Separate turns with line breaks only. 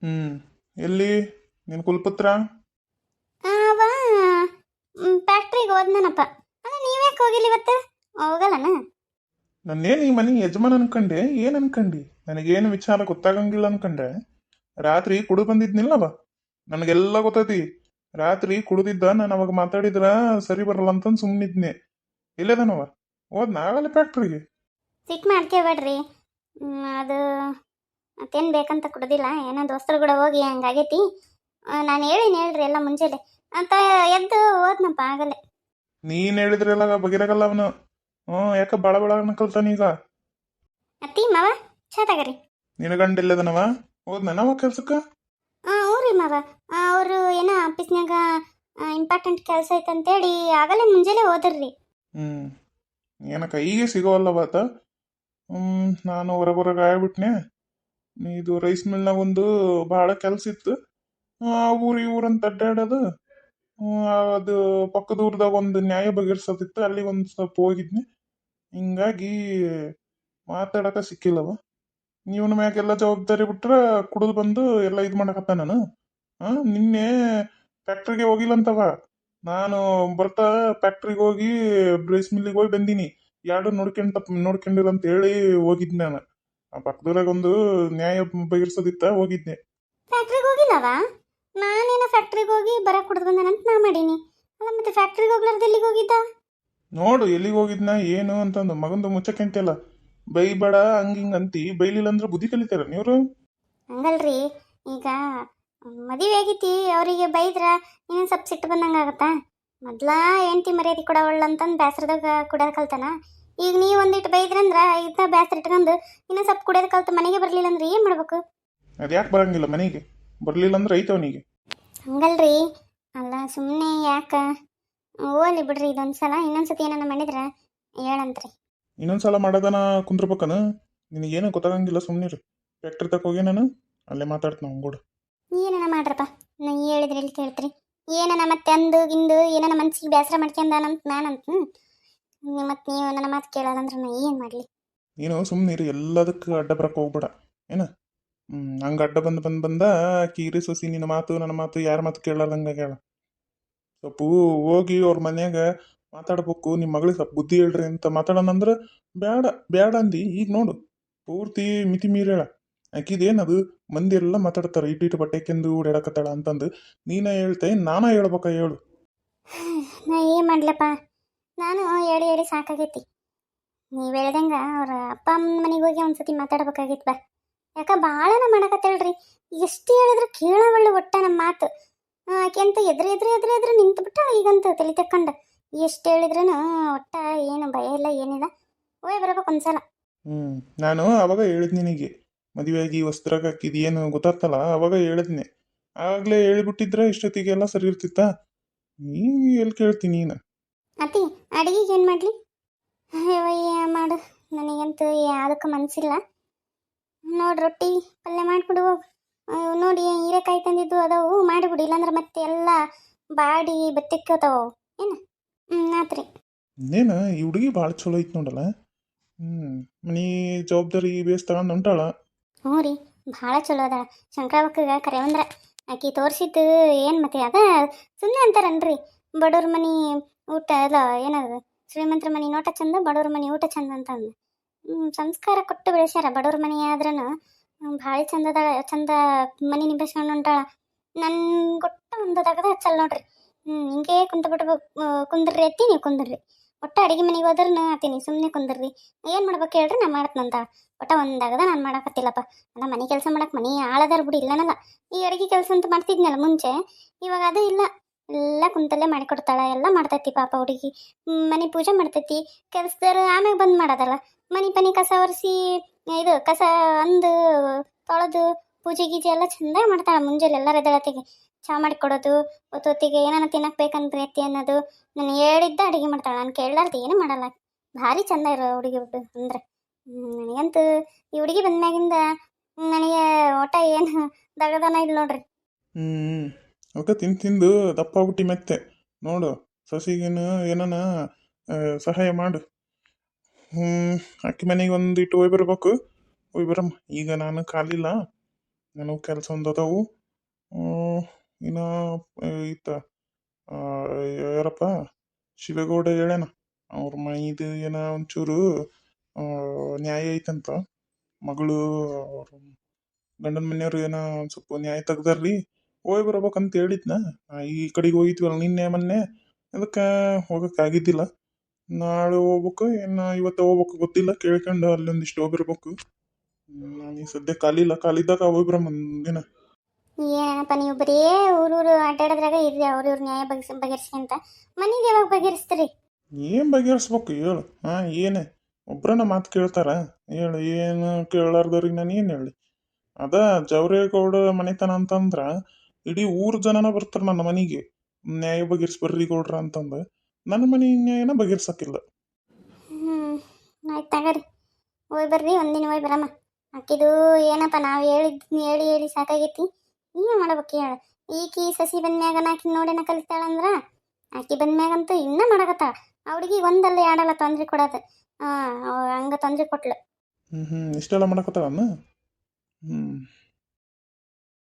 ಹ್ಮ್. ಎಲ್ಲಿ ನಿನ್ ಕುಲ್ಪುತ್ರ?
ಅವ ಫ್ಯಾಕ್ಟ್ರಿಗೆ ಹೋದ್ನಪ್ಪ. ಅಲ್ಲ ನೀವ್ಯಾಕೆ ಹೋಗಿಲ್ಲ ಇವತ್ತು? ಹೋಗಲ್ಲನ?
ನನ್ನೇನು ಈ ಮನೆ ಯಜಮಾನ್ ಅನ್ಕಂಡೆ, ಏನ್ ಅನ್ಕಂಡಿ? ನನಗೇನು ವಿಚಾರ ಗೊತ್ತಾಗಂಗಿಲ್ಲ ಅನ್ಕಂಡೆ. ರಾತ್ರಿ ಕುಡಿದು ಬಂದಿದ್ನಿಲ್ಲವ, ನನಗೆಲ್ಲ ಗೊತ್ತೈತಿ. ರಾತ್ರಿ ಕುಡಿದಿದ್ದ, ನಾನು ಅವಾಗ ಮಾತಾಡಿದ್ರ ಸರಿ ಬರಲ್ಲ ಅಂತಂದು ಸುಮ್ಮನಿದ್ನೆ. ಇಲ್ಲದನವ ಹೋದ್ ನಾಗಲ್ಲ ಫ್ಯಾಕ್ಟ್ರಿಗೆ.
ಸಿಟ್ಟು ಮಾಡ್ಕೋಬೇಡ್ರಿ. ಅದು ಮತ್ತೇನು ಬೇಕಂತ ಕುಡ್ದಿಲ್ಲ, ಏನೋ ದೋಸ್ತರು ಕೂಡ ಹೋಗಿ ಹಂಗಾಗೈತಿ. ನಾನು ಹೇಳ್ರಿ ಎಲ್ಲ ಮುಂಜಾನೆ ಅಂತ ಎದ್ದು ಹೋದ್ನಪ್ಪ ಆಗಲೇ.
ನೀನ್ ಹೇಳಿದ್ರಲ್ಲ ಬಗೆರಾಗಲ್ಲ ಅವನು. ಯಾಕ ಬಾಳ ಬಾಳ ಅನ್ಕಲ್ತಾನೀಗ.
ಅತ್ತಿ ಮಾವ ಚಾ ತಗರಿ.
ನಿನ್ನ ಗಂಡ ಇಲ್ಲದನವ? ಹೋದ್ನವ ಕೆಲ್ಸಕ್ಕ?
ಹ್ಞೂ ರೀ ಮಾವ. ಅವರು ಏನೋ ಆಫೀಸ್ನಾಗ ಇಂಪಾರ್ಟೆಂಟ್ ಕೆಲಸ ಐತಂತೇಳಿ ಆಗಲೇ ಮುಂಜಾನೆ ಹೋದ್ರಿ.
ಹ್ಮ್. ಏನ ಕೈಗೆ ಸಿಗೋವಲ್ಲವಾತ. ನಾನು ಹೊರಗೆ ಆಗ್ಬಿಟ್ನೆ. ಇದು ರೈಸ್ ಮಿಲ್ನಾಗ ಒಂದು ಬಹಳ ಕೆಲ್ಸ ಇತ್ತು. ಆ ಊರು ಈ ಊರಂತ ಅಡ್ಡಾಡೋದು. ಅದು ಪಕ್ಕದ ಊರ್ದಾಗ ಒಂದು ನ್ಯಾಯ ಬಗೆಹರಿಸೋದಿತ್ತು, ಅಲ್ಲಿ ಒಂದು ಸ್ವಲ್ಪ ಹೋಗಿದ್ನಿ. ಹಿಂಗಾಗಿ ಮಾತಾಡಕ ಸಿಕ್ಕಿಲ್ಲವ. ನೀವನ ಮ್ಯಾಗೆಲ್ಲ ಜವಾಬ್ದಾರಿ ಬಿಟ್ರ ಕುಡಿದು ಬಂದು ಎಲ್ಲ ಇದು ಮಾಡಕತ್ತ ನಾನು. ನಿನ್ನೆ ಫ್ಯಾಕ್ಟ್ರಿಗೆ ಹೋಗಿಲ್ಲಂತವ. ನಾನು ಬರ್ತಾ ಫ್ಯಾಕ್ಟ್ರಿಗೆ ಹೋಗಿ ರೈಸ್ ಮಿಲ್ಲಿಗೆ ಹೋಗಿ ಬಂದೀನಿ. ಎರಡು ನೋಡ್ಕೊಂಡಿಲ್ಲ ಅಂತ ಹೇಳಿ ಹೋಗಿದ್ದೆ ನಾನು. ಆ ಪಕ್ಕದೂರಾಗ ಒಂದು ನ್ಯಾಯ ಬಗೆಹರಿಸೋದಿತ್ತ, ಹೋಗಿದ್ದೆ.
ಫ್ಯಾಕ್ಟ್ರಿಗೆ ಹೋಗಿಲ್ಲವ? ನಾನೇನೋ ಫ್ಯಾಕ್ಟ್ರಿಗೆ ಹೋಗಿ ಬರ ಕುಡ್ದು ಬಂದನಂತ ನಾ ಮಾಡೀನಿ. ಅಲ್ಲ ಮತ್ತೆ ಫ್ಯಾಕ್ಟ್ರಿಗೆ ಹೋಗ್ಲಾರ್ದು ಎಲ್ಲಿಗೆ ಹೋಗಿದ್ದ?
ನೋಡು ಎಲ್ಲಿಗೆ ಹೋಗಿದ್ನ ಏನು ಅಂತಂದು ಮಗಂದು ಮುಚ್ಚಕ್ಕಂತೆಲ್ಲ ಬೈಬೇಡ ಹಂಗಿಂಗ್ ಅಂತಿ. ಬೈಲಿಲ್ಲ ಅಂದ್ರೆ ಬುದ್ಧಿ ಕಲಿತಾರ ನೀವ್ರು.
ಹಂಗಲ್ರಿ, ಈಗ ಮದುವೆ ಆಗೈತಿ, ಅವರಿಗೆ ಬೈದ್ರ ಇನ್ನೊಂದು ಸ್ವಲ್ಪ ಸಿಟ್ಟು ಬಂದಂಗೆ ಆಗತ್ತಾ? ಮೊದ್ಲ ಹೆಂಡತಿ ಮರ್ಯಾದೆ ಕೊಡವಳ್ಳಂತಂದು ಬೇಸರದಾಗ ಕುಡಿಯೋದು ಕಲ್ತಾನ. ಈಗ ನೀವು ಒಂದಿಟ್ಟು ಬೈದ್ರಂದ್ರ ಇದ್ದ ಬೇಸರ ಇಟ್ಕೊಂಡು ಇನ್ನೊಂದು ಸ್ವಲ್ಪ ಕುಡಿಯೋದು ಕಲ್ತು ಮನೆಗೆ ಬರಲಿಲ್ಲ ಅಂದ್ರೆ ಏನು ಮಾಡ್ಬೇಕು?
ಅದ್ಯಾಕೆ ಬರಂಗಿಲ್ಲ ಮನೆಗೆ? ಬರ್ಲಿಲ್ಲ ಅಂದ್ರೆ ಐತವನಿಗೆ.
ಹಂಗಲ್ರಿ, ಅಲ್ಲ ಸುಮ್ಮನೆ ಯಾಕೆ ಓಲಿ ಬಿಡ್ರಿ ಇದೊಂದ್ಸಲ. ಇನ್ನೊಂದ್ಸತಿ ಏನಾನ ಮಾಡಿದ್ರೆ ಹೇಳಂತ್ರಿ.
ಇನ್ನೊಂದ್ಸಲ ಮಾಡೋದನ ಕುಂದ್ರಬೇಕನ? ನಿನಗೇನು ಗೊತ್ತಾಗಂಗಿಲ್ಲ, ಸುಮ್ಮನಿರು. ಫ್ಯಾಕ್ಟ್ರಿ ತಕ ಹೋಗಿ ನಾನು ಅಲ್ಲೇ ಮಾತಾಡ್ತೀನಿ ಅವ್ನ ಕೂಡ.
ಏನಾನ ಮಾಡ್ರಪ್ಪ, ನಾ ಹೇಳಿದ್ರೆ ಎಲ್ಲಿ ಕೇಳ್ತೀರಿ? ಏನಾನ ಮತ್ತೆ ಅಂದು ಗಿಂದು ಏನಾನ ಮನ್ಸಿಗೆ ಬೇಸರ ಮಾಡ್ಕೊಂಡಾನಂತ ನಾನಂತ ಮತ್ತೆ ನೀವು ನನ್ನ ಮಾತು ಕೇಳೋದಂದ್ರೆ ನಾ ಏನು ಮಾಡಲಿ?
ನೀನು ಸುಮ್ಮನಿರು, ಎಲ್ಲದಕ್ಕೆ ಅಡ್ಡ ಬರಕ್ಕೆ ಹೋಗ್ಬೇಡ ಏನ. ಹಂಗೆ ಅಡ್ಡ ಬಂದ ಕೀರಿ ಸೊಸಿ ನಿನ್ನ ಮಾತು ನನ್ನ ಮಾತು ಯಾರ ಮಾತು ಕೇಳಾರ್ದಂಗೆ ಹೇಳ. ಸ್ವಲ್ಪ ಹೋಗಿ ಅವ್ರ ಮನ್ಯಾಗ ಮಾತಾಡ್ಬೇಕು. ನಿಮ್ಮ ಮಗಳಿಗೆ ಸ್ವಲ್ಪ ಬುದ್ಧಿ ಹೇಳ್ರಿ ಅಂತ ಮಾತಾಡೋಣಂದ್ರೆ ಬೇಡ ಬೇಡ ಅಂದಿ. ಈಗ ನೋಡು ಪೂರ್ತಿ ಮಿತಿ ಮೀರೇಳ. ಆಕಿದೇನದು ಮಂದಿ ಎಲ್ಲ ಮಾತಾಡ್ತಾರೆ, ಇಟ್ಟು ಬಟ್ಟೆಕೆಂದು ಓಡಾಡಕತ್ತಾಳ ಅಂತಂದು. ನೀನ ಹೇಳ್ತೆ ನಾನ ಹೇಳ್ಬೇಕ ಹೇಳು?
ನಾ ಏನು ಮಾಡ್ಲಪ್ಪ, ನಾನು ಹೇಳಿ ಹೇಳಿ ಸಾಕಾಗೈತಿ. ನೀವು ಹೇಳ್ದಂಗೆ ಅವ್ರ ಅಪ್ಪ ಅಮ್ಮನ ಮನೆಗೆ ಹೋಗಿ ಒಂದ್ಸತಿ ಮಾತಾಡ್ಬೇಕಾಗಿತ್ತು ಬಾ. ಯಾಕ ಭಾಳನ ಮಾಡಕತ್ತೇಳ್ರಿ. ಎಷ್ಟು ಹೇಳಿದ್ರು ಕೇಳವಳ್ಳು ಒಟ್ಟ ನಮ್ಮ ಮಾತು. ಆಕೆ ಅಂತ ಎದುರು ನಿಂತು ಬಿಟ್ಟಾಳ ಈಗಂತೂ ತಲೆ ತಕ್ಕೊಂಡು. ಎಷ್ಟು ಹೇಳಿದ್ರೂ ಒಟ್ಟ ಏನು ಭಯ ಇಲ್ಲ ಏನಿಲ್ಲ. ಹೋಯ್ ಬರ್ಬೇಕು ಒಂದ್ಸಲ.
ನಾನು ಅವಾಗ ಹೇಳಿದ್ನಿ ನಿನಗೆ, ಮದುವೆಯಾಗಿ ವಸ್ತ್ರಾಗ ಹಾಕಿದ್ ಗೊತ್ತಾಗ್ತಲ್ಲ ಅವಾಗ ಹೇಳಿದ್ನಿ. ಆಗ್ಲೇ ಹೇಳಿಬಿಟ್ಟಿದ್ರೆ ಇಷ್ಟೊತ್ತಿಗೆಲ್ಲ ಸರಿ ಇರ್ತಿತ್ತ. ನೀ ಎಲ್ಲಿ ಕೇಳ್ತೀನಿ ನೀನು?
ಅತಿ ಅಡಿಗೆಗೆ ಏನು ಮಾಡಲಿ? ಅಯ್ಯವ್ವ ಮಾಡು, ನನಗಂತೂ ಯಾವುದಕ್ಕೂ ಮನಸ್ಸಿಲ್ಲ. ನೋಡಿ ರೊಟ್ಟಿ ಪಲ್ಯ ಮಾಡಿಬಿಡು. ನೋಡಿ ಹೀರೆಕಾಯಿ ತಂದಿದ್ದು ಅದಾವು ಮಾಡಿಬಿಡು, ಇಲ್ಲಾಂದ್ರೆ ಮತ್ತೆ ಎಲ್ಲ ಬಾಡಿ ಬತ್ತಿಕ್ಕೋತಾವ ಏನು. ಆತ್ರಿ.
ಇನ್ನೇನು ಈ ಹುಡುಗಿ ಭಾಳ ಚಲೋ ಐತಿ ನೋಡಲ್ಲ. ಮನಿ ಜವಾಬ್ದಾರಿ ಬೇಸ್ ತಗೊಂಡು ಹೊಂಟಾಳ.
ಹ್ಞೂ ರೀ, ಭಾಳ ಚಲೋ ಅದ. ಶಂಕರವಕ್ಕಗ ಕರೆ ಅಂದ್ರೆ ಆಕಿ ತೋರಿಸಿದ್ದು ಏನು ಮತ್ತೆ ಅದ ಸುಮ್ಮನೆ ಅಂತಾರನ್ರಿ. ಬಡವ್ರ ಮನೆ ಊಟ ಅಲ್ಲ ಏನದು, ಶ್ರೀಮಂತರ ಮನೆ ನೋಟ ಚಂದ, ಬಡವ್ರ ಮನೆ ಊಟ ಚಂದ ಅಂತಂದು ಸಂಸ್ಕಾರ ಕೊಟ್ಟು ಬೆಳೆಸ್ಯಾರ. ಬಡವ್ರ ಮನೆ ಆದ್ರೂ ಭಾಳ ಚಂದ ಮನೆ ನಿಂಬೆಸ್ಕೊಂಡು ಹೊಂಟಾಳ. ನನ್ನ ಕೊಟ್ಟು ಒಂದದಾಗದ ಹಚ್ಚಲ್ ನೋಡ್ರಿ. ಹಿಂಗೆ ಕುಂದ್ರಿ ಅತ್ತಿ, ನೀವು ಕುಂದ್ರಿ. ಒಟ್ಟು ಅಡುಗೆ ಮನೆಗೆ ಹೋದ್ರೂ ಆತೀನಿ, ಸುಮ್ಮನೆ ಕುಂದ್ರಿ. ಏನು ಮಾಡ್ಬೇಕು ಹೇಳ್ರಿ, ನಾ ಮಾಡತ್ನಂತ. ಒಟ್ಟ ಒಂದಾಗದ ನಾನು ಮಾಡಕತ್ತಿಲ್ಲಪ್ಪ. ಅಲ್ಲ ಮನೆ ಕೆಲಸ ಮಾಡಕ್ಕೆ ಮನೆ ಆಳದಾರ ಬಿಡಿ, ಇಲ್ಲನಲ್ಲ. ಈ ಅಡುಗೆ ಕೆಲಸ ಅಂತ ಮಾಡ್ತಿದ್ನಲ್ಲ ಮುಂಚೆ, ಇವಾಗ ಅದು ಇಲ್ಲ. ಎಲ್ಲ ಕುಂತಲ್ಲೇ ಮಾಡಿಕೊಡ್ತಾಳ, ಎಲ್ಲ ಮಾಡ್ತೈತಿ ಪಾಪ ಹುಡುಗಿ. ಮನೆ ಪೂಜೆ ಮಾಡ್ತೈತಿ, ಕೆಲಸದವ್ರು ಆಮ್ಯಾಗ ಬಂದ್ ಮಾಡೋದಲ್ಲ. ಮನೆ ಕಸ ಒರೆಸಿ ಇದು ಕಸ ಅಂದು ತೊಳೆದು ಪೂಜೆ ಗೀಜೆ ಎಲ್ಲ ಚೆಂದಾಗಿ ಮಾಡ್ತಾಳೆ. ಮುಂಜಾನೆ ಎಲ್ಲರ ಎದ್ದೇಳತ್ತಿಗೆ ಚಾ ಮಾಡಿಕೊಡೋದು, ಹೊತ್ತಿಗೆ ಏನಾನ ತಿನ್ನಕ್ಕೆ ಬೇಕಂದ್ರೆ ಎತ್ತಿ ಅನ್ನೋದು. ನಾನು ಹೇಳಿದ್ದ ಅಡುಗೆ ಮಾಡ್ತಾಳೆ, ನಾನು ಕೇಳಲಾರ್ದು ಏನು ಮಾಡಲ್ಲ. ಭಾರಿ ಚಂದ ಇರೋ ಹುಡುಗಿ ಅಂದ್ರೆ. ನನಗಂತೂ ಈ ಹುಡುಗಿ ಬಂದ್ಮ್ಯಾಗಿಂದ ನನಗೆ ಒಟ್ಟ ಏನು ದಗದನ ಇಲ್ಲ ನೋಡ್ರಿ.
ಅವಕ್ಕೆ ತಿಂದು ದಪ್ಪ ಆಗ್ಬಿಟ್ಟಿ ಮತ್ತೆ. ನೋಡು ಸಸಿಗೇನು ಏನಾನ ಸಹಾಯ ಮಾಡು. ಅಕ್ಕಿ ಮನೆಗೆ ಒಂದಿಟ್ಟು ಹೋಗಿ ಬರ್ಬೇಕು. ಹೋಗಿ ಬರಮ್ಮ, ಈಗ ನಾನು ಕಾಲಿಲ್ಲ. ನನಗೂ ಕೆಲಸ ಒಂದು ಅದಾವು. ಇನ್ನು ಈತ ಆ, ಯಾರಪ್ಪ ಶಿವೇಗೌಡ ಹೇಳ್ಯಾನ ಅವ್ರ ಮೈದು ಏನೋ ಒಂಚೂರು ಆ, ನ್ಯಾಯ ಐತಂತ. ಮಗಳು ಅವ್ರ ಗಂಡನ ಮನೆಯವ್ರು ಏನೋ ಒಂದು ಸ್ವಲ್ಪ ನ್ಯಾಯ ತೆಗ್ದಾರ್ರಿ, ಹೋಗಿ ಬರ್ಬೇಕಂತ ಹೇಳಿದ್ನ. ಈ ಕಡೆಗೆ ಹೋಗಿದ್ವಲ್ಲ ನಿನ್ನೆ ಮೊನ್ನೆ, ಅದಕ್ಕೆ ಹೋಗೋಕ್ಕಾಗಿದ್ದಿಲ್ಲ. ನಾಳೆ ಹೋಗ್ಬೇಕು ಏನು ಇವತ್ತು ಹೋಗ್ಬೇಕು ಗೊತ್ತಿಲ್ಲ, ಕೇಳ್ಕೊಂಡು ಅಲ್ಲೊಂದಿಷ್ಟು ಹೋಗಿರ್ಬೇಕು. ನಾನು ಈ ಸದ್ಯ ಖಾಲಿ ಇಲ್ಲ, ಖಾಲಿದ್ದಾಗ ಹೋಗ್ಬರ ಮುಂದಿನ.
ಏನಪ್ಪ ನೀವು ಬರೀ ಊರೂರು ಅಡ್ಡಾಡೋದ್ರಾಗ ಇರ್ರಿ ಇವ್ರ ನ್ಯಾಯ ಬಗೆಹರಿಸಿ ಅಂತ. ಮನೆಗೆ ಯಾವಾಗ ಬಗೆಹರಿಸ್ತೀರಿ?
ಏನು ಬಗೆಹರಿಸ್ಬೇಕು ಹೇಳು? ಹಾಂ, ಏನೇ ಒಬ್ರನ್ನ ಮಾತು ಕೇಳ್ತಾರ? ಹೇಳು, ಏನು ಕೇಳಾರ್ದವ್ರಿಗೆ ನಾನು ಏನು ಹೇಳಿ? ಅದ ಜವರೇಗೌಡ ಮನೆತನ ಅಂತಂದ್ರ ಇಡೀ ಊರ್ ಜನನ ಬರ್ತಾರೆ ನನ್ನ ಮನೆಗೆ, ನ್ಯಾಯ ಬಗೆಹರಿಸಿ ಬರ್ರಿ ಗೌಡ್ರ ಅಂತಂದು. ನನ್ನ ಮನೆ ನ್ಯಾಯನ ಬಗೆಹರ್ಸಕ್ಕಿಲ್ಲ.
ಹ್ಞೂ ಆಯ್ತು ತಗರಿ, ಹೋಗಿ ಬರ್ರಿ ಒಂದಿನ ಹೋಗಿ ಬರಮ್ಮ. ಅಕ್ಕಿದು ಏನಪ್ಪ ನಾವು ಹೇಳಿ ಹೇಳಿ ಸಾಕಾಗೈತಿ. ಏನು ಮಾಡ್ಬೇಕು ಹೇಳು? ಈಕಿ ಸಸಿ ಬಂದ್ಮ್ಯಾಗ ಆಕಿ ನೋಡೇನ ಕಲಿತಾಳಂದ್ರ ಆಕಿ ಬಂದ್ಮ್ಯಾಗಂತೂ ಇನ್ನೂ ಮಾಡಕತ್ತಾಳ. ಆ ಹುಡುಗಿ ಒಂದಲ್ಲ ಎರಡಲ್ಲ ತೊಂದ್ರೆ ಕೊಡೋದು. ಹಂಗೆ ತೊಂದರೆ ಕೊಟ್ಲು.
ಇಷ್ಟೆಲ್ಲ ಮಾಡಕತ್ತಾಳ. ಹ್ಞೂ